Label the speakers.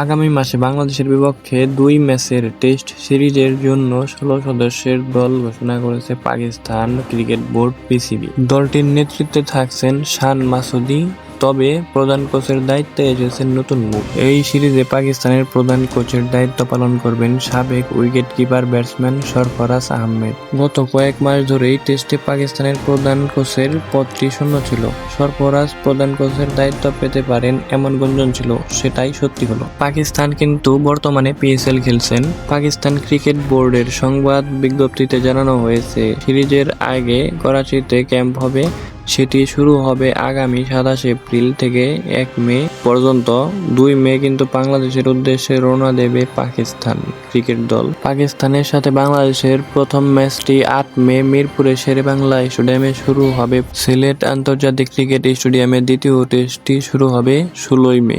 Speaker 1: আগামী মাসে বাংলাদেশের বিপক্ষে 2 ম্যাচের টেস্ট সিরিজের জন্য 16 সদস্যের দল ঘোষণা করেছে পাকিস্তান ক্রিকেট বোর্ড পিসিবি। দলটির নেতৃত্বে থাকছেন শান মাসুদি, তবে প্রধান কোচের দায়িত্বে এসেছেন নতুন মুখ। এই সিরিজে পাকিস্তানের প্রধান কোচের দায়িত্ব পালন করবেন সাবেক wicket keeper batsman Sarfaraz Ahmed. গত কয়েক মাস ধরেই টেস্টে পাকিস্তানের প্রধান কোচের পদটি শূন্য ছিল। সরফরাজ প্রধান কোচের দায়িত্ব পেতে পারেন এমন গুঞ্জন ছিল, সেটাই সত্যি হলো। পাকিস্তান কিন্তু বর্তমানে পিএসএল খেলছেন। পাকিস্তান ক্রিকেট বোর্ডের সংবাদ বিজ্ঞপ্তিতে জানানো হয়েছে, সিরিজের আগে করাচিতে ক্যাম্প হবে। সেটি শুরু হবে আগামী 27 এপ্রিল থেকে 1 মে পর্যন্ত। 2 মে কিন্তু বাংলাদেশের উদ্দেশ্যে রওনা দেবে পাকিস্তান ক্রিকেট দল। পাকিস্তানের সাথে বাংলাদেশের প্রথম ম্যাচটি 8 মে মিরপুরের শেরেবাংলা স্টেডিয়ামে শুরু হবে। সিলেট আন্তর্জাতিক ক্রিকেট স্টেডিয়ামে দ্বিতীয় টেস্টটি শুরু হবে 16 মে।